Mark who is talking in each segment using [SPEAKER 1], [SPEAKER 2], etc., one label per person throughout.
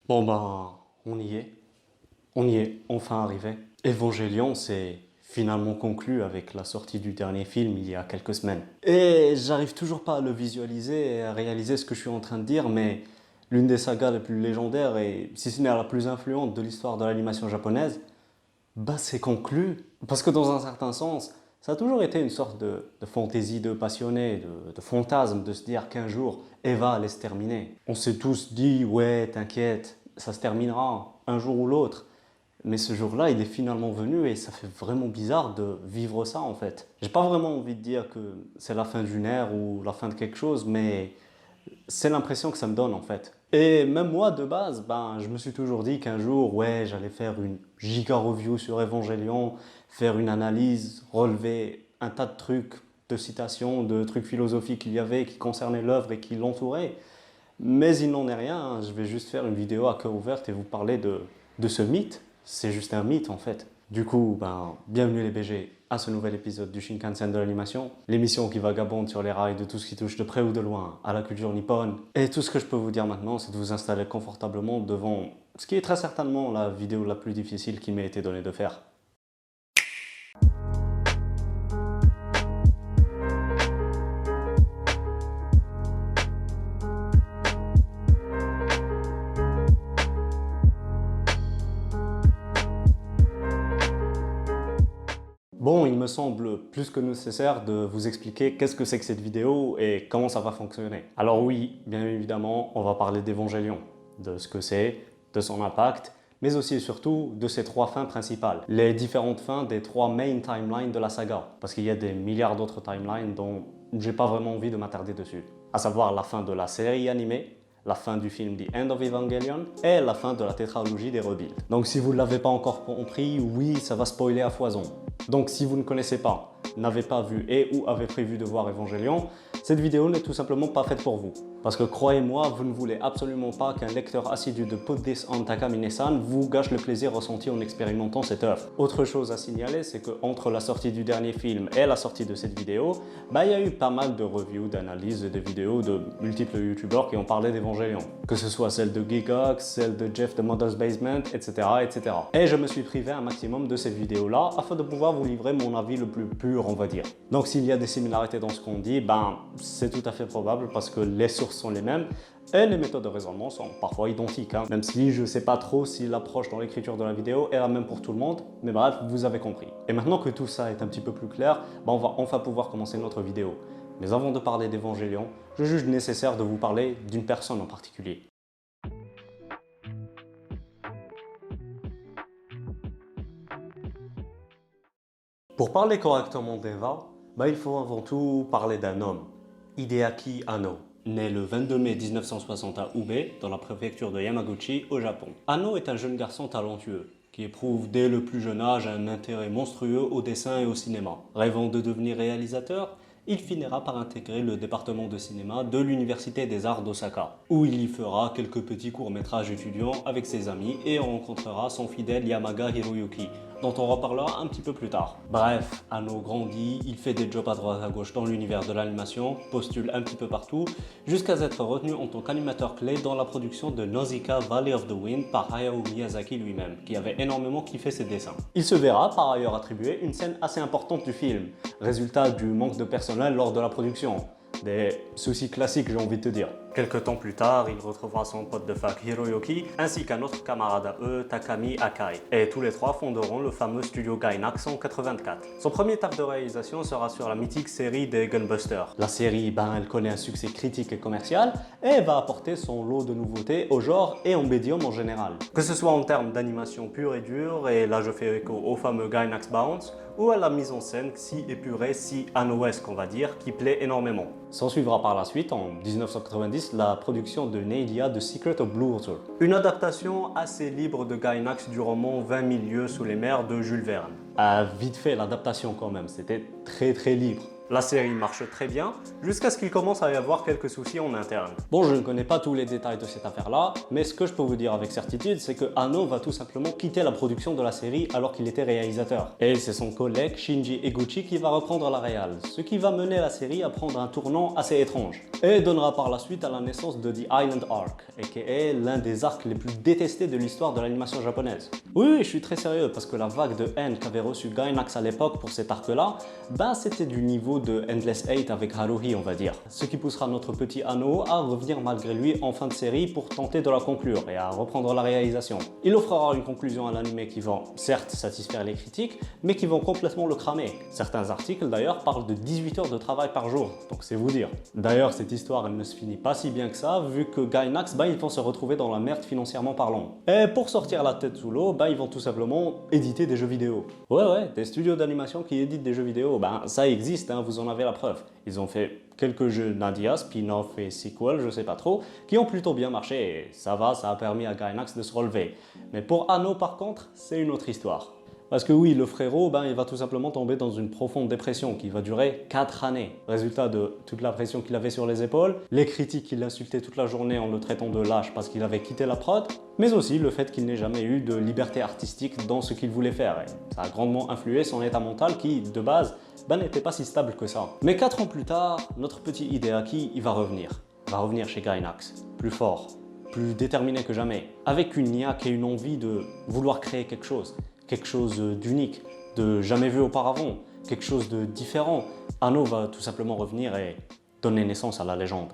[SPEAKER 1] Bon ben, on y est. On y est, enfin arrivé. Evangelion, c'est finalement conclu avec la sortie du dernier film il y a quelques semaines. Et j'arrive toujours pas à le visualiser et à réaliser ce que je suis en train de dire, mais l'une des sagas les plus légendaires et si ce n'est la plus influente de l'histoire de l'animation japonaise, bah c'est conclu. Parce que dans un certain sens, ça a toujours été une sorte de fantaisie de passionné, de fantasme, de se dire qu'un jour, Eva allait se terminer. On s'est tous dit, ouais, t'inquiète, ça se terminera un jour ou l'autre. Mais ce jour-là, il est finalement venu et ça fait vraiment bizarre de vivre ça en fait. J'ai pas vraiment envie de dire que c'est la fin d'une ère ou la fin de quelque chose, mais c'est l'impression que ça me donne en fait. Et même moi de base, je me suis toujours dit qu'un jour, ouais, j'allais faire une giga review sur Evangelion, faire une analyse, relever un tas de trucs, de citations, de trucs philosophiques qu'il y avait qui concernaient l'œuvre et qui l'entouraient. Mais il n'en est rien, hein. Je vais juste faire une vidéo à cœur ouvert et vous parler de ce mythe. C'est juste un mythe en fait. Du coup, bienvenue les BG à ce nouvel épisode du Shinkansen de l'animation, l'émission qui vagabonde sur les rails de tout ce qui touche de près ou de loin à la culture nippone. Et tout ce que je peux vous dire maintenant, c'est de vous installer confortablement devant ce qui est très certainement la vidéo la plus difficile qui m'ait été donnée de faire. Bon, il me semble plus que nécessaire de vous expliquer qu'est-ce que c'est que cette vidéo et comment ça va fonctionner. Alors oui, bien évidemment, on va parler d'Evangelion, de ce que c'est, de son impact, mais aussi et surtout de ses trois fins principales. Les différentes fins des trois main timelines de la saga, parce qu'il y a des milliards d'autres timelines dont j'ai pas vraiment envie de m'attarder dessus. À savoir la fin de la série animée, la fin du film The End of Evangelion et la fin de la tétralogie des Rebuilds. Donc si vous ne l'avez pas encore compris, oui, ça va spoiler à foison. Donc si vous ne connaissez pas, n'avez pas vu et ou avez prévu de voir Evangelion, cette vidéo n'est tout simplement pas faite pour vous. Parce que croyez-moi, vous ne voulez absolument pas qu'un lecteur assidu de Put This on Takamine-san vous gâche le plaisir ressenti en expérimentant cette œuvre. Autre chose à signaler, c'est qu'entre la sortie du dernier film et la sortie de cette vidéo, il y a eu pas mal de reviews, d'analyses et de vidéos de multiples youtubeurs qui ont parlé d'Evangelion. Que ce soit celle de Geekox, celle de Jeff de Mother's Basement, etc., etc. Et je me suis privé un maximum de ces vidéos-là afin de pouvoir vous livrer mon avis le plus pur, on va dire. Donc s'il y a des similarités dans ce qu'on dit, c'est tout à fait probable parce que les sources sont les mêmes et les méthodes de raisonnement sont parfois identiques. Même si je ne sais pas trop si l'approche dans l'écriture de la vidéo est la même pour tout le monde, mais bref, vous avez compris. Et maintenant que tout ça est un petit peu plus clair, on va enfin pouvoir commencer notre vidéo. Mais avant de parler d'Evangelion, je juge nécessaire de vous parler d'une personne en particulier. Pour parler correctement d'Eva, il faut avant tout parler d'un homme, Hideaki Anno, né le 22 mai 1960 à Ube, dans la préfecture de Yamaguchi, au Japon. Anno est un jeune garçon talentueux, qui éprouve dès le plus jeune âge un intérêt monstrueux au dessin et au cinéma. Rêvant de devenir réalisateur, il finira par intégrer le département de cinéma de l'Université des Arts d'Osaka, où il y fera quelques petits courts-métrages étudiants avec ses amis et rencontrera son fidèle Yamaga Hiroyuki, dont on reparlera un petit peu plus tard. Bref, Anno grandit, il fait des jobs à droite à gauche dans l'univers de l'animation, postule un petit peu partout, jusqu'à être retenu en tant qu'animateur clé dans la production de Nausicaa Valley of the Wind par Hayao Miyazaki lui-même, qui avait énormément kiffé ses dessins. Il se verra par ailleurs attribuer une scène assez importante du film, résultat du manque de personnel lors de la production. Des soucis classiques, j'ai envie de te dire. Quelques temps plus tard, il retrouvera son pote de fac Hiroyuki ainsi qu'un autre camarade à eux, Takami Akai. Et tous les trois fonderont le fameux studio Gainax en 84. Son premier taf de réalisation sera sur la mythique série des Gunbusters. La série, elle connaît un succès critique et commercial et va apporter son lot de nouveautés au genre et en médium en général. Que ce soit en termes d'animation pure et dure, et là je fais écho au fameux Gainax Bounce, ou à la mise en scène si épurée, si annoesque on va dire, qui plaît énormément. S'en suivra par la suite, en 1990, la production de Neidia The Secret of Blue Water. Une adaptation assez libre de Gainax du roman 20 000 lieues sous les mers de Jules Verne. Vite fait l'adaptation quand même, c'était très libre. La série marche très bien, jusqu'à ce qu'il commence à y avoir quelques soucis en interne. Bon, je ne connais pas tous les détails de cette affaire-là, mais ce que je peux vous dire avec certitude, c'est que Anno va tout simplement quitter la production de la série alors qu'il était réalisateur. Et c'est son collègue Shinji Eguchi qui va reprendre la réal, ce qui va mener la série à prendre un tournant assez étrange. Et donnera par la suite à la naissance de The Island Arc, aka l'un des arcs les plus détestés de l'histoire de l'animation japonaise. Oui, je suis très sérieux, parce que la vague de haine qu'avait reçu Gainax à l'époque pour cet arc-là, ben c'était du niveau de Endless Hate avec Haruhi, on va dire. Ce qui poussera notre petit Anno à revenir malgré lui en fin de série pour tenter de la conclure et à reprendre la réalisation. Il offrira une conclusion à l'anime qui va certes satisfaire les critiques, mais qui vont complètement le cramer. Certains articles d'ailleurs parlent de 18 heures de travail par jour, donc c'est vous dire. D'ailleurs, cette histoire elle ne se finit pas si bien que ça, vu que Gainax, ils vont se retrouver dans la merde financièrement parlant. Et pour sortir la tête sous l'eau, ils vont tout simplement éditer des jeux vidéo. Ouais, des studios d'animation qui éditent des jeux vidéo, ça existe, hein, vous en avez la preuve. Ils ont fait quelques jeux Nadia, spin-off et sequel, je sais pas trop, qui ont plutôt bien marché et ça a permis à Gainax de se relever. Mais pour Anno par contre, c'est une autre histoire. Parce que oui, le frérot, il va tout simplement tomber dans une profonde dépression qui va durer 4 années. Résultat de toute la pression qu'il avait sur les épaules, les critiques qui l'insultaient toute la journée en le traitant de lâche parce qu'il avait quitté la prod, mais aussi le fait qu'il n'ait jamais eu de liberté artistique dans ce qu'il voulait faire. Et ça a grandement influé son état mental qui, de base, n'était pas si stable que ça. Mais 4 ans plus tard, notre petit Hideaki, il va revenir. Il va revenir chez Gainax, plus fort, plus déterminé que jamais, avec une niaque et une envie de vouloir créer quelque chose d'unique, de jamais vu auparavant, quelque chose de différent. Anno va tout simplement revenir et donner naissance à la légende.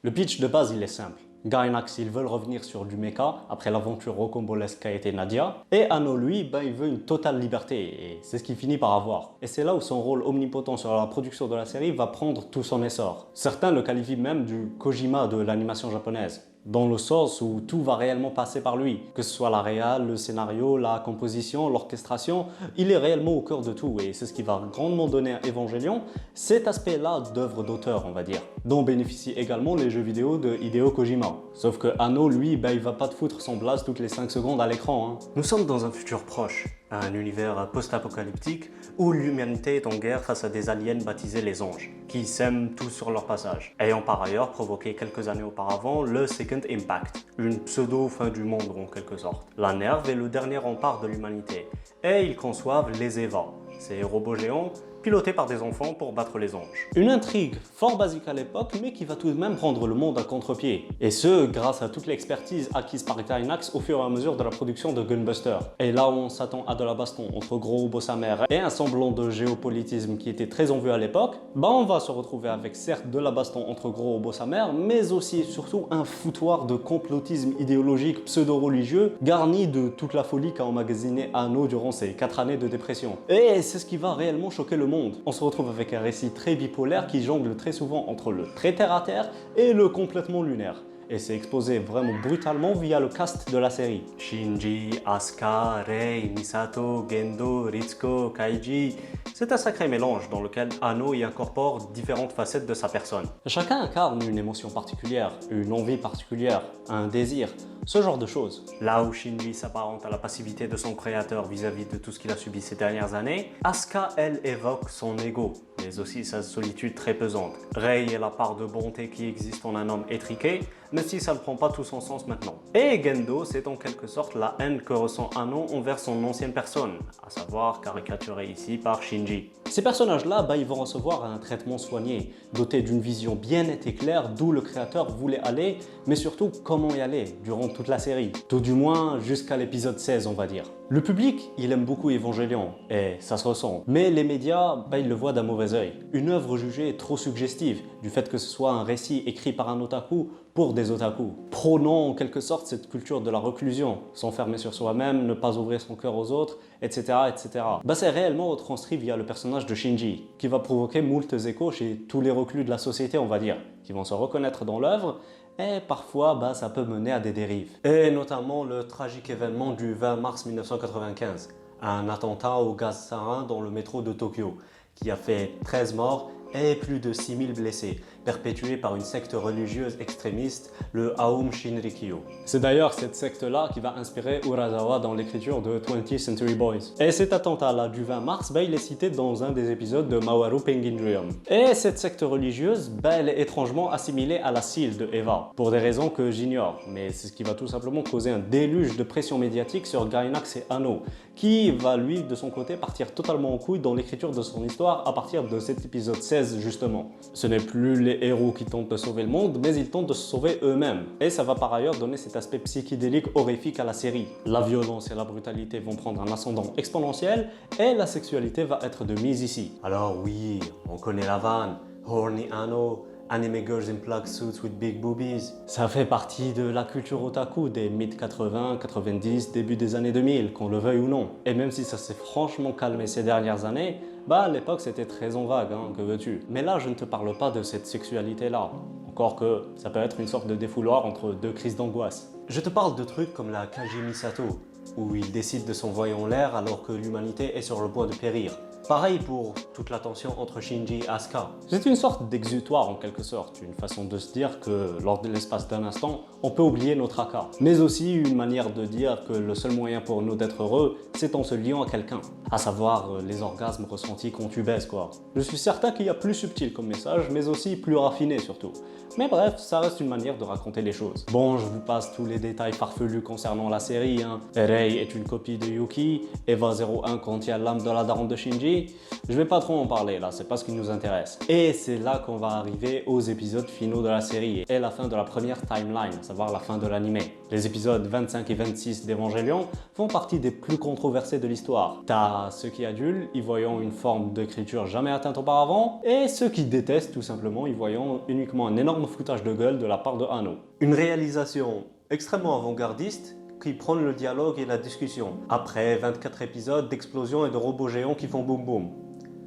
[SPEAKER 1] Le pitch de base, il est simple. Gainax, ils veulent revenir sur du mecha après l'aventure rocambolesque qu'a été Nadia. Et Anno, lui, il veut une totale liberté et c'est ce qu'il finit par avoir. Et c'est là où son rôle omnipotent sur la production de la série va prendre tout son essor. Certains le qualifient même du Kojima de l'animation japonaise, dans le sens où tout va réellement passer par lui. Que ce soit la réal, le scénario, la composition, l'orchestration, il est réellement au cœur de tout et c'est ce qui va grandement donner à Evangelion cet aspect-là d'œuvre d'auteur, on va dire, dont bénéficient également les jeux vidéo de Hideo Kojima. Sauf que Anno, lui, il va pas te foutre son blast toutes les 5 secondes à l'écran. Hein. Nous sommes dans un futur proche, un univers post-apocalyptique où l'humanité est en guerre face à des aliens baptisés les anges, qui sèment tout sur leur passage, ayant par ailleurs provoqué quelques années auparavant le Second Impact, une pseudo-fin du monde en quelque sorte. La Nerve est le dernier rempart de l'humanité, et ils conçoivent les Eva, ces robots géants pilotés par des enfants pour battre les anges. Une intrigue fort basique à l'époque, mais qui va tout de même prendre le monde à contre-pied. Et ce, grâce à toute l'expertise acquise par Gainax au fur et à mesure de la production de Gunbuster. Et là où on s'attend à de la baston entre gros robots sa mère et un semblant de géopolitisme qui était très en vue à l'époque, on va se retrouver avec certes de la baston entre gros robots sa mère, mais aussi et surtout un foutoir de complotisme idéologique pseudo-religieux garni de toute la folie qu'a emmagasiné Anno durant ses 4 années de dépression. Et c'est ce qui va réellement choquer le monde. On se retrouve avec un récit très bipolaire qui jongle très souvent entre le très terre-à-terre et le complètement lunaire. Et c'est exposé vraiment brutalement via le cast de la série. Shinji, Asuka, Rei, Misato, Gendo, Ritsuko, Kaiji... C'est un sacré mélange dans lequel Anno y incorpore différentes facettes de sa personne. Chacun incarne une émotion particulière, une envie particulière, un désir, ce genre de choses. Là où Shinji s'apparente à la passivité de son créateur vis-à-vis de tout ce qu'il a subi ces dernières années, Asuka, elle, évoque son ego, mais aussi sa solitude très pesante. Rei est la part de bonté qui existe en un homme étriqué, même si ça ne prend pas tout son sens maintenant. Et Gendo, c'est en quelque sorte la haine que ressent Anno envers son ancienne personne, à savoir caricaturée ici par Shinji. Ces personnages-là, ils vont recevoir un traitement soigné, doté d'une vision bien nette et claire d'où le créateur voulait aller, mais surtout comment y aller durant toute la série. Tout du moins jusqu'à l'épisode 16, on va dire. Le public, il aime beaucoup Evangelion, et ça se ressent. Mais les médias, ils le voient d'un mauvais œil. Une œuvre jugée trop suggestive, du fait que ce soit un récit écrit par un otaku pour des otaku. Prônant en quelque sorte cette culture de la reclusion, s'enfermer sur soi-même, ne pas ouvrir son cœur aux autres, etc. etc. C'est réellement retranscrit via le personnage de Shinji, qui va provoquer moult échos chez tous les reclus de la société, on va dire, qui vont se reconnaître dans l'œuvre, et parfois ça peut mener à des dérives. Et notamment le tragique événement du 20 mars 1995, un attentat au gaz sarin dans le métro de Tokyo, qui a fait 13 morts et plus de 6000 blessés, perpétués par une secte religieuse extrémiste, le Aum Shinrikyo. C'est d'ailleurs cette secte-là qui va inspirer Urasawa dans l'écriture de 20th Century Boys. Et cet attentat-là du 20 mars, il est cité dans un des épisodes de Mawaru Penguin Dream. Et cette secte religieuse, elle est étrangement assimilée à la SEAL de Eva, pour des raisons que j'ignore, mais c'est ce qui va tout simplement causer un déluge de pression médiatique sur Gainax et Anno, qui va lui de son côté partir totalement en couille dans l'écriture de son histoire à partir de cet épisode 16 justement. Ce n'est plus les héros qui tentent de sauver le monde, mais ils tentent de se sauver eux-mêmes. Et ça va par ailleurs donner cet aspect psychédélique horrifique à la série. La violence et la brutalité vont prendre un ascendant exponentiel et la sexualité va être de mise ici. Alors oui, on connaît la vanne, Horny Anno, Anime girls in black suits with big boobies. Ça fait partie de la culture otaku des mid-80, 90, début des années 2000, qu'on le veuille ou non. Et même si ça s'est franchement calmé ces dernières années, à l'époque c'était très en vague, que veux-tu. Mais là je ne te parle pas de cette sexualité-là. Encore que ça peut être une sorte de défouloir entre deux crises d'angoisse. Je te parle de trucs comme la Kaji Misato, où il décide de s'envoyer en l'air alors que l'humanité est sur le point de périr. Pareil pour toute la tension entre Shinji et Asuka. C'est une sorte d'exutoire en quelque sorte, une façon de se dire que lors de l'espace d'un instant, on peut oublier nos tracas. Mais aussi une manière de dire que le seul moyen pour nous d'être heureux, c'est en se liant à quelqu'un. À savoir les orgasmes ressentis quand tu baises quoi. Je suis certain qu'il y a plus subtil comme message, mais aussi plus raffiné surtout. Mais bref, ça reste une manière de raconter les choses. Bon, je vous passe tous les détails farfelus concernant la série. Rei est une copie de Yuki, Eva 01 contient l'âme de la daronne de Shinji. Je vais pas trop en parler là, c'est pas ce qui nous intéresse. Et c'est là qu'on va arriver aux épisodes finaux de la série et la fin de la première timeline, à savoir la fin de l'anime. Les épisodes 25 et 26 d'Evangelion font partie des plus controversés de l'histoire. T'as ceux qui adulent, y voyant une forme d'écriture jamais atteinte auparavant, et ceux qui détestent tout simplement, y voyant uniquement un énorme foutage de gueule de la part de Anno. Une réalisation extrêmement avant-gardiste qui prône le dialogue et la discussion, après 24 épisodes d'explosions et de robots géants qui font boum boum.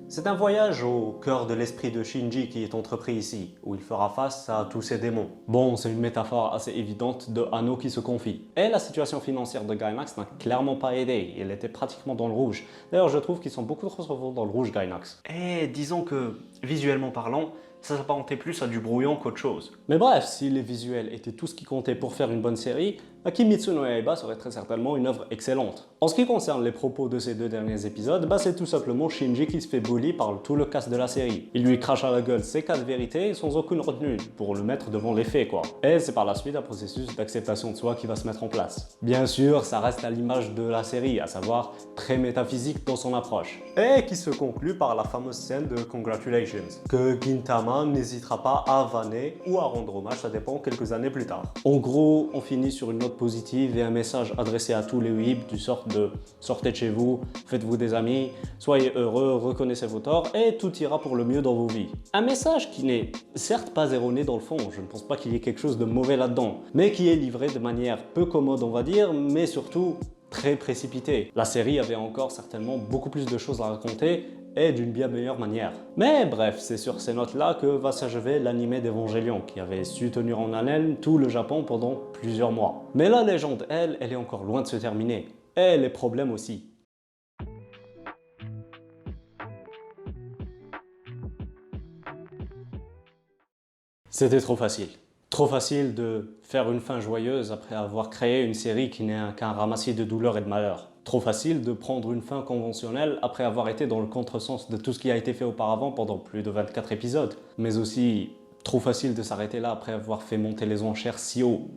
[SPEAKER 1] C'est un voyage au cœur de l'esprit de Shinji qui est entrepris ici, où il fera face à tous ses démons. Bon, c'est une métaphore assez évidente de Anno qui se confie. Et la situation financière de Gainax n'a clairement pas aidé, il était pratiquement dans le rouge. D'ailleurs, je trouve qu'ils sont beaucoup trop souvent dans le rouge, Gainax. Et disons que, visuellement parlant, ça s'apparentait plus à du brouillon qu'autre chose. Mais bref, si les visuels étaient tout ce qui comptait pour faire une bonne série, Kimetsu no Yaiba serait très certainement une œuvre excellente. En ce qui concerne les propos de ces deux derniers épisodes, c'est tout simplement Shinji qui se fait bully par tout le cast de la série. Il lui crache à la gueule ses 4 vérités sans aucune retenue, pour le mettre devant les faits quoi. Et c'est par la suite un processus d'acceptation de soi qui va se mettre en place. Bien sûr, ça reste à l'image de la série, à savoir très métaphysique dans son approche. Et qui se conclut par la fameuse scène de Congratulations, que Gintama n'hésitera pas à vanner ou à rendre hommage, ça dépend, quelques années plus tard. En gros, on finit sur une note positive et un message adressé à tous les weebs du sort de sortez de chez vous, faites-vous des amis, soyez heureux, reconnaissez vos torts et tout ira pour le mieux dans vos vies. Un message qui n'est certes pas erroné dans le fond, je ne pense pas qu'il y ait quelque chose de mauvais là-dedans, mais qui est livré de manière peu commode on va dire, mais surtout très précipité. La série avait encore certainement beaucoup plus de choses à raconter et d'une bien meilleure manière. Mais bref, c'est sur ces notes-là que va s'achever l'anime d'Evangelion, qui avait su tenir en haleine tout le Japon pendant plusieurs mois. Mais la légende, elle est encore loin de se terminer. Et les problèmes aussi. C'était trop facile. Trop facile de faire une fin joyeuse après avoir créé une série qui n'est qu'un ramassis de douleurs et de malheurs. Trop facile de prendre une fin conventionnelle après avoir été dans le contresens de tout ce qui a été fait auparavant pendant plus de 24 épisodes. Mais aussi, trop facile de s'arrêter là après avoir fait monter les enchères si haut.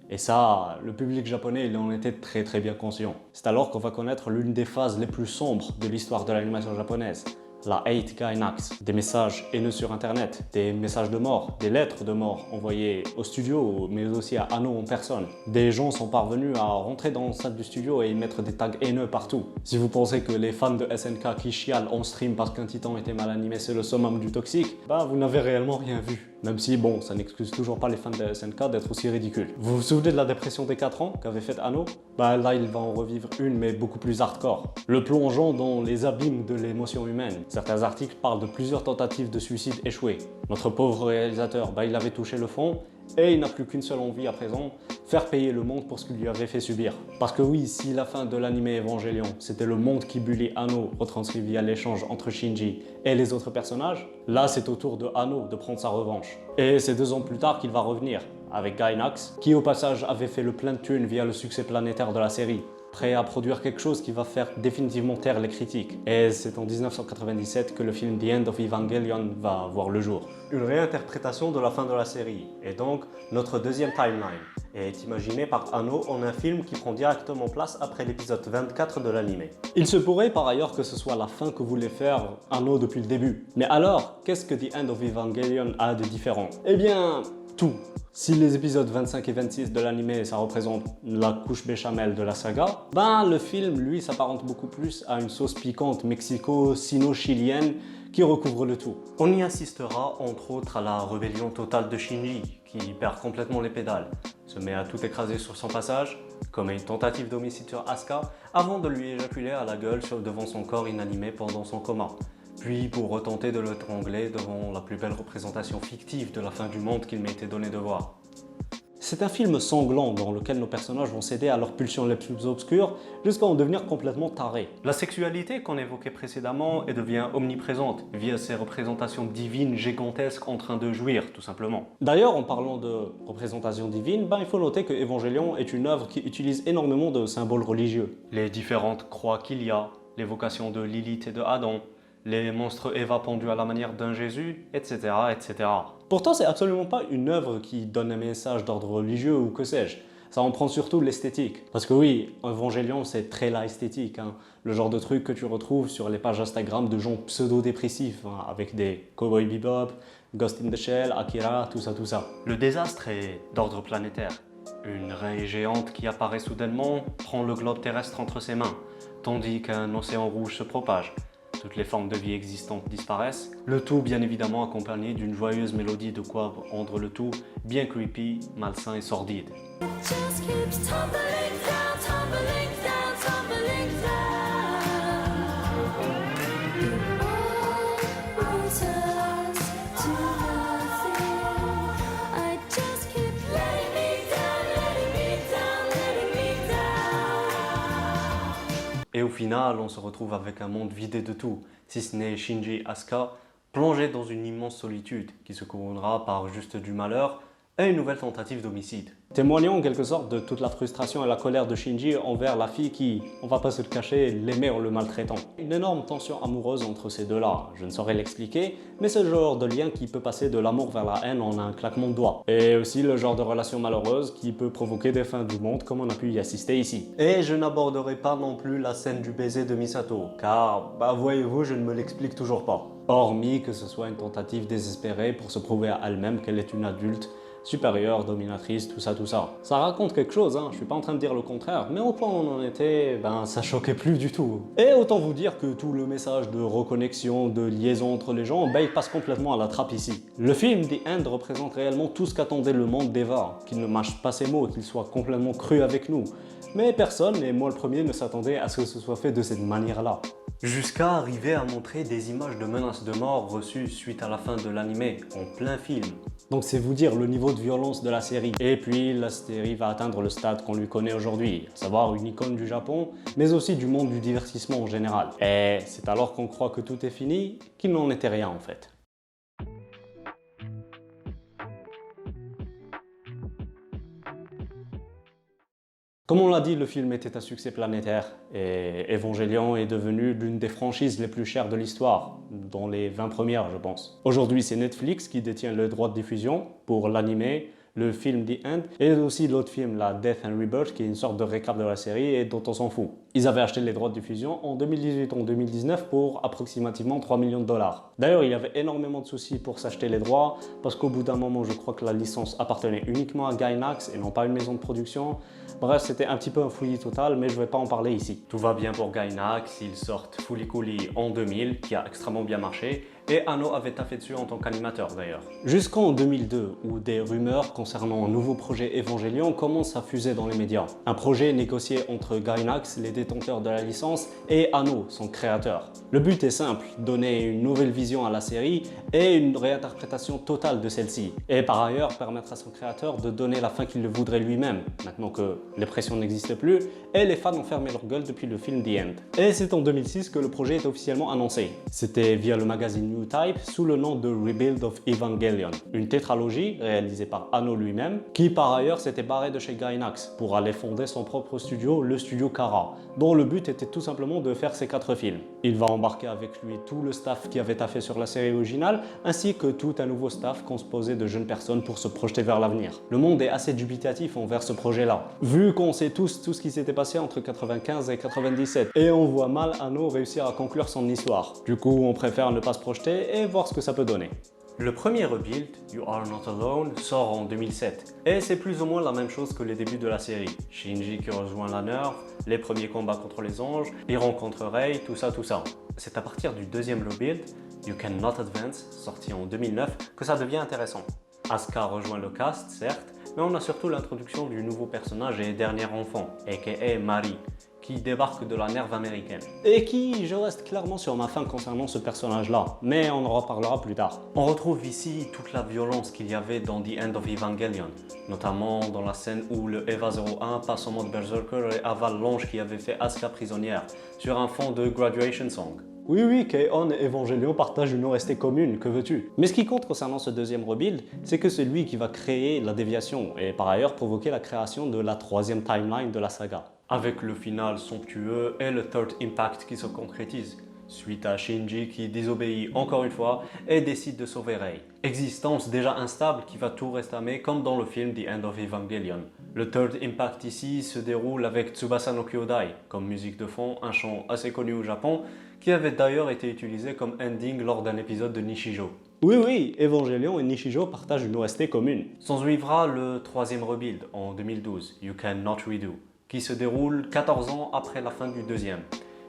[SPEAKER 1] Et ça, le public japonais, il en était très bien conscient. C'est alors qu'on va connaître l'une des phases les plus sombres de l'histoire de l'animation japonaise. La Hate Gainax, des messages haineux sur internet, des messages de mort, des lettres de mort envoyées au studio mais aussi à Anno en personne. Des gens sont parvenus à rentrer dans la salle du studio et y mettre des tags haineux partout. Si vous pensez que les fans de SNK qui chialent en stream parce qu'un titan était mal animé c'est le summum du toxique, vous n'avez réellement rien vu. Même si bon, ça n'excuse toujours pas les fans de SNK d'être aussi ridicules. Vous vous souvenez de la dépression des 4 ans qu'avait faite Anno? Là il va en revivre une mais beaucoup plus hardcore. Le plongeant dans les abîmes de l'émotion humaine. Certains articles parlent de plusieurs tentatives de suicide échouées. Notre pauvre réalisateur, il avait touché le fond Et il n'a plus qu'une seule envie à présent, faire payer le monde pour ce qu'il lui avait fait subir. Parce que oui, si la fin de l'anime Evangelion, c'était le monde qui bully Anno retranscrit via l'échange entre Shinji et les autres personnages, là c'est au tour de Anno de prendre sa revanche. Et c'est 2 ans plus tard qu'il va revenir, avec Gainax, qui au passage avait fait le plein de thunes via le succès planétaire de la série, prêt à produire quelque chose qui va faire définitivement taire les critiques. Et c'est en 1997 que le film The End of Evangelion va voir le jour. Une réinterprétation de la fin de la série, et donc notre deuxième timeline, est imaginée par Anno en un film qui prend directement place après l'épisode 24 de l'anime. Il se pourrait par ailleurs que ce soit la fin que voulait faire Anno depuis le début. Mais alors, qu'est-ce que The End of Evangelion a de différent? Eh bien, tout. Si les épisodes 25 et 26 de l'anime ça représente la couche béchamel de la saga, ben le film lui s'apparente beaucoup plus à une sauce piquante mexico-sino-chilienne qui recouvre le tout. On y assistera entre autres à la rébellion totale de Shinji qui perd complètement les pédales, se met à tout écraser sur son passage, commet une tentative d'homicide sur Asuka avant de lui éjaculer à la gueule devant son corps inanimé pendant son coma. Puis pour retenter de l'étrangler devant la plus belle représentation fictive de la fin du monde qu'il m'ait été donné de voir. C'est un film sanglant dans lequel nos personnages vont céder à leurs pulsions les plus obscures jusqu'à en devenir complètement tarés. La sexualité qu'on évoquait précédemment devient omniprésente via ces représentations divines gigantesques en train de jouir tout simplement. D'ailleurs en parlant de représentation divine, il faut noter que Evangelion est une œuvre qui utilise énormément de symboles religieux. Les différentes croix qu'il y a, l'évocation de Lilith et de Adam, les monstres Eva pendus à la manière d'un Jésus, etc., etc. Pourtant, c'est absolument pas une œuvre qui donne un message d'ordre religieux ou que sais-je. Ça en prend surtout l'esthétique. Parce que oui, Evangelion, c'est très là esthétique. Le genre de truc que tu retrouves sur les pages Instagram de gens pseudo-dépressifs, avec des Cowboy Bebop, Ghost in the Shell, Akira, tout ça, tout ça. Le désastre est d'ordre planétaire. Une raie géante qui apparaît soudainement prend le globe terrestre entre ses mains, tandis qu'un océan rouge se propage. Toutes les formes de vie existantes disparaissent, le tout bien évidemment accompagné d'une joyeuse mélodie de quoi rendre le tout bien creepy, malsain et sordide. Et au final, on se retrouve avec un monde vidé de tout, si ce n'est Shinji et Asuka, plongés dans une immense solitude qui se couronnera par juste du malheur et une nouvelle tentative d'homicide. Témoignant en quelque sorte de toute la frustration et la colère de Shinji envers la fille qui, on va pas se le cacher, l'aimait en le maltraitant. Une énorme tension amoureuse entre ces deux-là, je ne saurais l'expliquer, mais c'est le genre de lien qui peut passer de l'amour vers la haine en un claquement de doigts. Et aussi le genre de relation malheureuse qui peut provoquer des fins du monde comme on a pu y assister ici. Et je n'aborderai pas non plus la scène du baiser de Misato, car, voyez-vous, je ne me l'explique toujours pas. Hormis que ce soit une tentative désespérée pour se prouver à elle-même qu'elle est une adulte, supérieure, dominatrice, tout ça, tout ça. Ça raconte quelque chose, je suis pas en train de dire le contraire, mais au point où on en était, ça choquait plus du tout. Et autant vous dire que tout le message de reconnexion, de liaison entre les gens, il passe complètement à la trappe ici. Le film The End représente réellement tout ce qu'attendait le monde d'Eva, qu'il ne mâche pas ses mots, qu'il soit complètement cru avec nous. Mais personne, et moi le premier, ne s'attendait à ce que ce soit fait de cette manière-là. Jusqu'à arriver à montrer des images de menaces de mort reçues suite à la fin de l'anime, en plein film. Donc c'est vous dire le niveau de violence de la série. Et puis la série va atteindre le stade qu'on lui connaît aujourd'hui, à savoir une icône du Japon, mais aussi du monde du divertissement en général. Et c'est alors qu'on croit que tout est fini, qu'il n'en était rien en fait. Comme on l'a dit, le film était un succès planétaire et Evangelion est devenu l'une des franchises les plus chères de l'histoire, dans les 20 premières je pense. Aujourd'hui c'est Netflix qui détient le droit de diffusion pour l'anime, le film The End et aussi l'autre film, la Death and Rebirth, qui est une sorte de récap de la série et dont on s'en fout. Ils avaient acheté les droits de diffusion en 2018 ou en 2019 pour approximativement 3 millions de dollars. D'ailleurs, il y avait énormément de soucis pour s'acheter les droits parce qu'au bout d'un moment, je crois que la licence appartenait uniquement à Gainax et non pas à une maison de production. Bref, c'était un petit peu un fouillis total, mais je ne vais pas en parler ici. Tout va bien pour Gainax, ils sortent Fooly Cooly en 2000, qui a extrêmement bien marché, et Anno avait taffé dessus en tant qu'animateur d'ailleurs. Jusqu'en 2002 où des rumeurs concernant un nouveau projet Evangelion commencent à fuser dans les médias. Un projet négocié entre Gainax, les détenteurs de la licence, et Anno, son créateur. Le but est simple, donner une nouvelle vision à la série et une réinterprétation totale de celle-ci. Et par ailleurs permettre à son créateur de donner la fin qu'il le voudrait lui-même, maintenant que les pressions n'existaient plus et les fans ont fermé leur gueule depuis le film The End. Et c'est en 2006 que le projet est officiellement annoncé. C'était via le magazine New Type sous le nom de Rebuild of Evangelion, une tétralogie réalisée par Anno lui-même, qui par ailleurs s'était barré de chez Gainax pour aller fonder son propre studio, le studio Kara, dont le but était tout simplement de faire ses 4 films. Il va embarquer avec lui tout le staff qui avait taffé sur la série originale, ainsi que tout un nouveau staff composé de jeunes personnes pour se projeter vers l'avenir. Le monde est assez dubitatif envers ce projet-là, vu qu'on sait tous tout ce qui s'était passé entre 95 et 97, et on voit mal Anno réussir à conclure son histoire. Du coup, on préfère ne pas se projeter et voir ce que ça peut donner. Le premier rebuild, You Are Not Alone, sort en 2007 et c'est plus ou moins la même chose que les débuts de la série. Shinji qui rejoint la Nerve, les premiers combats contre les anges, il rencontre Rei, tout ça. C'est à partir du deuxième rebuild, You Cannot Advance, sorti en 2009, que ça devient intéressant. Asuka rejoint le cast, certes, mais on a surtout l'introduction du nouveau personnage et dernier enfant, aka Mari, qui débarque de la Nerve américaine. Et qui, je reste clairement sur ma faim concernant ce personnage-là, mais on en reparlera plus tard. On retrouve ici toute la violence qu'il y avait dans The End of Evangelion, notamment dans la scène où le Eva 01 passe en mode Berserker et avale l'ange qui avait fait Asuka prisonnière, sur un fond de Graduation Song. Oui, K-On! Et Evangelion partagent une OST commune, que veux-tu? Mais ce qui compte concernant ce deuxième rebuild, c'est que c'est lui qui va créer la déviation et par ailleurs provoquer la création de la 3e timeline de la saga. Avec le final somptueux et le Third Impact qui se concrétise, suite à Shinji qui désobéit encore une fois et décide de sauver Rei. Existence déjà instable qui va tout restamer comme dans le film The End of Evangelion. Le Third Impact ici se déroule avec Tsubasa no Kyodai comme musique de fond, un chant assez connu au Japon qui avait d'ailleurs été utilisé comme ending lors d'un épisode de Nishijo. Oui, Evangelion et Nishijo partagent une OST commune. S'en suivra le 3e rebuild en 2012, You Cannot Redo, qui se déroule 14 ans après la fin du 2e,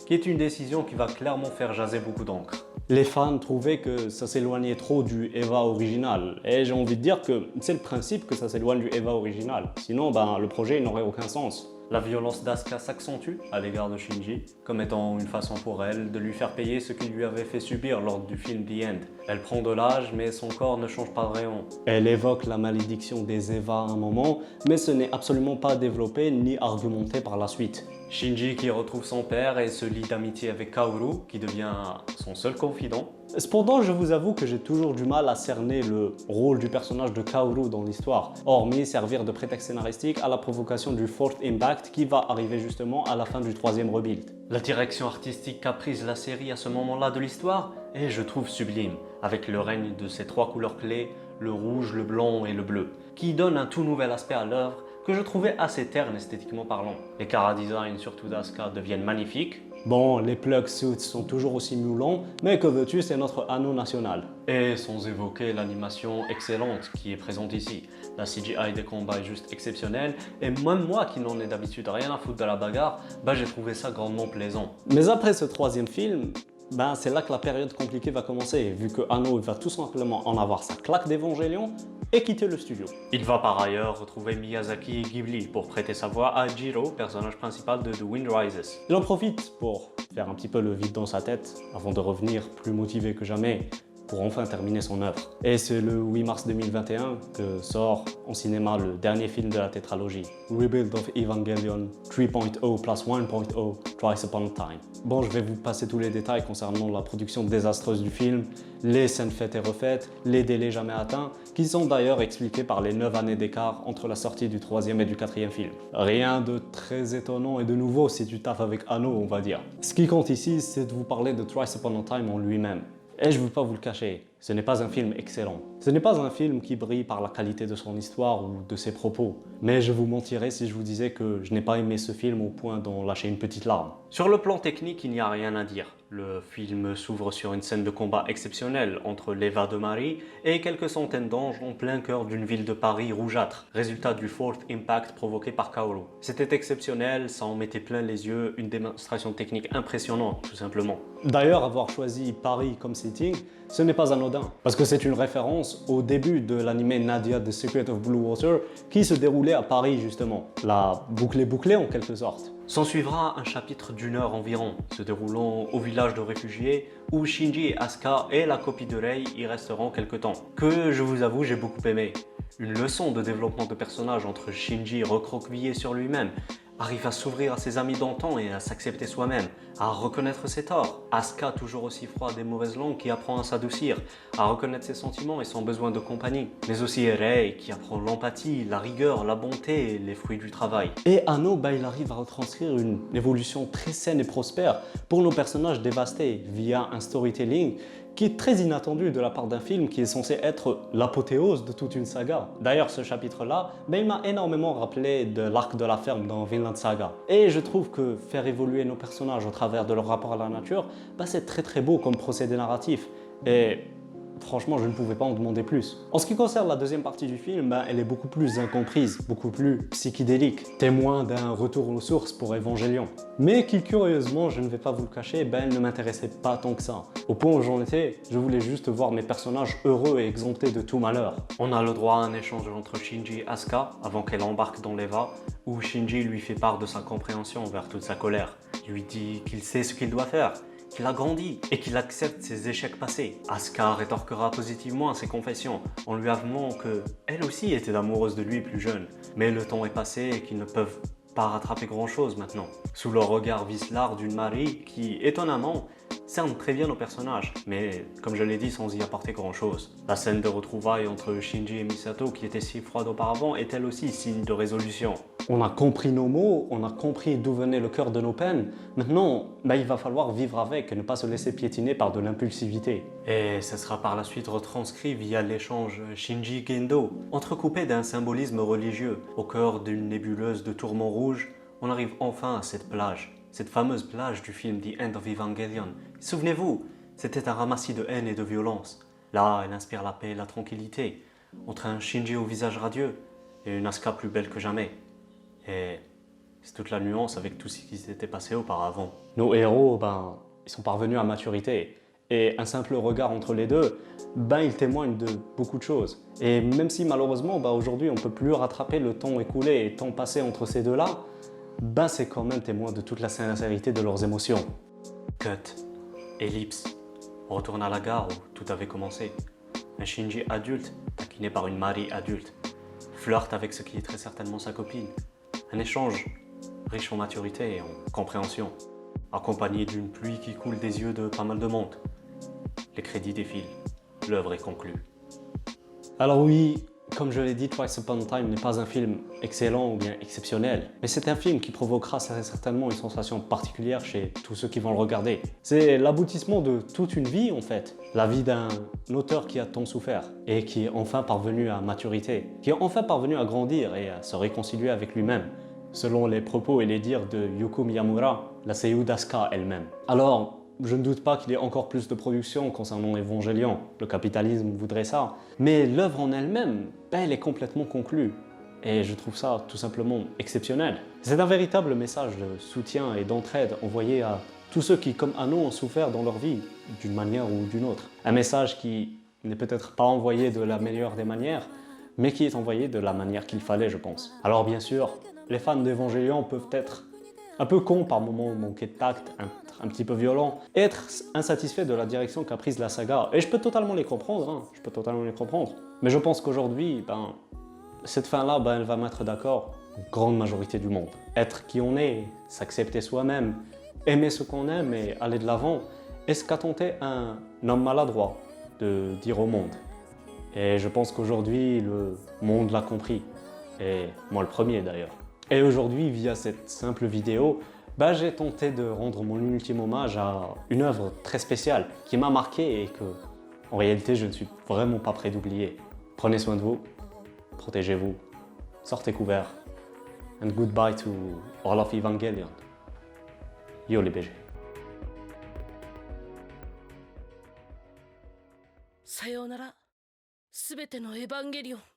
[SPEAKER 1] qui est une décision qui va clairement faire jaser beaucoup d'encre. Les fans trouvaient que ça s'éloignait trop du Eva original, et j'ai envie de dire que c'est le principe que ça s'éloigne du Eva original, sinon le projet n'aurait aucun sens. La violence d'Asuka s'accentue à l'égard de Shinji, comme étant une façon pour elle de lui faire payer ce qu'il lui avait fait subir lors du film The End. Elle prend de l'âge, mais son corps ne change pas vraiment. Elle évoque la malédiction des Eva à un moment, mais ce n'est absolument pas développé ni argumenté par la suite. Shinji qui retrouve son père et se lie d'amitié avec Kaoru, qui devient son seul confident. Cependant, je vous avoue que j'ai toujours du mal à cerner le rôle du personnage de Kaoru dans l'histoire, hormis servir de prétexte scénaristique à la provocation du Fourth Impact qui va arriver justement à la fin du 3e rebuild. La direction artistique qu'a prise la série à ce moment-là de l'histoire est, je trouve, sublime, avec le règne de ces 3 couleurs clés, le rouge, le blanc et le bleu, qui donnent un tout nouvel aspect à l'œuvre que je trouvais assez terne esthétiquement parlant. Les chara-designs, surtout d'Asuka, deviennent magnifiques. Bon, les plug suits sont toujours aussi moulants, mais que veux-tu, c'est notre anneau national. Et sans évoquer l'animation excellente qui est présente ici. La CGI des combats est juste exceptionnelle, et même moi qui n'en ai d'habitude rien à foutre de la bagarre, j'ai trouvé ça grandement plaisant. Mais après ce 3e film, c'est là que la période compliquée va commencer, vu que Anno va tout simplement en avoir sa claque d'Evangelion et quitter le studio. Il va par ailleurs retrouver Miyazaki et Ghibli pour prêter sa voix à Jiro, personnage principal de The Wind Rises. Il en profite pour faire un petit peu le vide dans sa tête avant de revenir plus motivé que jamais pour enfin terminer son œuvre. Et c'est le 8 mars 2021 que sort en cinéma le dernier film de la tétralogie, Rebuild of Evangelion 3.0 plus 1.0 Twice Upon a Time. Bon, je vais vous passer tous les détails concernant la production désastreuse du film, les scènes faites et refaites, les délais jamais atteints, qui sont d'ailleurs expliqués par les 9 années d'écart entre la sortie du 3e et du 4e film. Rien de très étonnant et de nouveau si tu taffes avec Anno, on va dire. Ce qui compte ici, c'est de vous parler de Twice Upon a Time en lui-même. Et je ne veux pas vous le cacher, Ce n'est pas un film excellent. Ce n'est pas un film qui brille par la qualité de son histoire ou de ses propos. Mais je vous mentirais si je vous disais que je n'ai pas aimé ce film au point d'en lâcher une petite larme. Sur le plan technique, il n'y a rien à dire. Le film s'ouvre sur une scène de combat exceptionnelle entre l'Eva de Marie et quelques centaines d'anges en plein cœur d'une ville de Paris rougeâtre, résultat du Fourth Impact provoqué par Kaoru. C'était exceptionnel, ça en mettait plein les yeux, une démonstration technique impressionnante tout simplement. D'ailleurs, avoir choisi Paris comme setting, ce n'est pas anodin, parce que c'est une référence au début de l'anime Nadia The Secret of Blue Water qui se déroulait à Paris justement, la bouclée en quelque sorte. S'en suivra un chapitre d'1 heure environ, se déroulant au village de réfugiés où Shinji et Asuka et la copie de Rei y resteront quelque temps, que je vous avoue j'ai beaucoup aimé. Une leçon de développement de personnage entre Shinji recroquevillé sur lui-même, arrive à s'ouvrir à ses amis d'antan et à s'accepter soi-même, à reconnaître ses torts. Asuka, toujours aussi froide et mauvaise langue, qui apprend à s'adoucir, à reconnaître ses sentiments et son besoin de compagnie. Mais aussi Rei, qui apprend l'empathie, la rigueur, la bonté et les fruits du travail. Et Anno, il arrive à retranscrire une évolution très saine et prospère pour nos personnages dévastés via un storytelling qui est très inattendu de la part d'un film qui est censé être l'apothéose de toute une saga. D'ailleurs, ce chapitre-là, il m'a énormément rappelé de l'arc de la ferme dans Vinland Saga. Et je trouve que faire évoluer nos personnages au travers de leur rapport à la nature, c'est très beau comme procédé narratif. Et franchement, je ne pouvais pas en demander plus. En ce qui concerne la deuxième partie du film, elle est beaucoup plus incomprise, beaucoup plus psychédélique, témoin d'un retour aux sources pour Evangelion. Mais qui, curieusement, je ne vais pas vous le cacher, elle ne m'intéressait pas tant que ça. Au point où j'en étais, je voulais juste voir mes personnages heureux et exemptés de tout malheur. On a le droit à un échange entre Shinji et Asuka avant qu'elle embarque dans l'Eva, où Shinji lui fait part de sa compréhension envers toute sa colère. Il lui dit qu'il sait ce qu'il doit faire, qu'il a grandi et qu'il accepte ses échecs passés. Asuka rétorquera positivement à ses confessions en lui avouant qu'elle aussi était amoureuse de lui plus jeune. Mais le temps est passé et qu'ils ne peuvent pas rattraper grand chose maintenant. Sous le regard vicelard d'une Marie qui, étonnamment, cerne très bien nos personnages, mais comme je l'ai dit, sans y apporter grand chose. La scène de retrouvailles entre Shinji et Misato, qui était si froide auparavant, est elle aussi signe de résolution. On a compris nos mots, on a compris d'où venait le cœur de nos peines. Maintenant, il va falloir vivre avec et ne pas se laisser piétiner par de l'impulsivité. Et ce sera par la suite retranscrit via l'échange Shinji-Gendo, entrecoupé d'un symbolisme religieux. Au cœur d'une nébuleuse de tourments rouges, on arrive enfin à cette plage. Cette fameuse plage du film The End of Evangelion. Souvenez-vous, c'était un ramassis de haine et de violence. Là, elle inspire la paix et la tranquillité, entre un Shinji au visage radieux et une Asuka plus belle que jamais. Et c'est toute la nuance avec tout ce qui s'était passé auparavant. Nos héros, ils sont parvenus à maturité. Et un simple regard entre les deux, il témoigne de beaucoup de choses. Et même si malheureusement, aujourd'hui, on ne peut plus rattraper le temps écoulé et le temps passé entre ces deux-là, c'est quand même témoin de toute la sincérité de leurs émotions. Cut. Ellipse. On retourne à la gare où tout avait commencé. Un Shinji adulte, taquiné par une Marie adulte, flirte avec ce qui est très certainement sa copine. Un échange riche en maturité et en compréhension, accompagné d'une pluie qui coule des yeux de pas mal de monde. Les crédits défilent. L'œuvre est conclue. Alors oui, comme je l'ai dit, Twice Upon a Time n'est pas un film excellent ou bien exceptionnel, mais c'est un film qui provoquera certainement une sensation particulière chez tous ceux qui vont le regarder. C'est l'aboutissement de toute une vie en fait, la vie d'un auteur qui a tant souffert et qui est enfin parvenu à maturité, qui est enfin parvenu à grandir et à se réconcilier avec lui-même, selon les propos et les dires de Yuko Miyamura, la seiyū d'Asuka elle-même. Alors, je ne doute pas qu'il y ait encore plus de production concernant Evangelion, le capitalisme voudrait ça, mais l'œuvre en elle-même, elle est complètement conclue. Et je trouve ça tout simplement exceptionnel. C'est un véritable message de soutien et d'entraide envoyé à tous ceux qui, comme Anno, ont souffert dans leur vie, d'une manière ou d'une autre. Un message qui n'est peut-être pas envoyé de la meilleure des manières, mais qui est envoyé de la manière qu'il fallait, je pense. Alors bien sûr, les fans d'Evangelion peuvent être un peu cons par moments, manquer de tact, un petit peu violent, et être insatisfaits de la direction qu'a prise la saga. Et je peux totalement les comprendre, Mais je pense qu'aujourd'hui, cette fin-là, elle va mettre d'accord une grande majorité du monde. Être qui on est, s'accepter soi-même, aimer ce qu'on aime et aller de l'avant, est ce qu'a tenté un homme maladroit de dire au monde. Et je pense qu'aujourd'hui, le monde l'a compris. Et moi le premier d'ailleurs. Et aujourd'hui, via cette simple vidéo, j'ai tenté de rendre mon ultime hommage à une œuvre très spéciale qui m'a marqué et que, En réalité, je ne suis vraiment pas prêt d'oublier. Prenez soin de vous, protégez-vous, sortez couverts. And goodbye to all of Evangelion. Yo les BG.
[SPEAKER 2] さようなら、すべてのエヴァンゲリオン。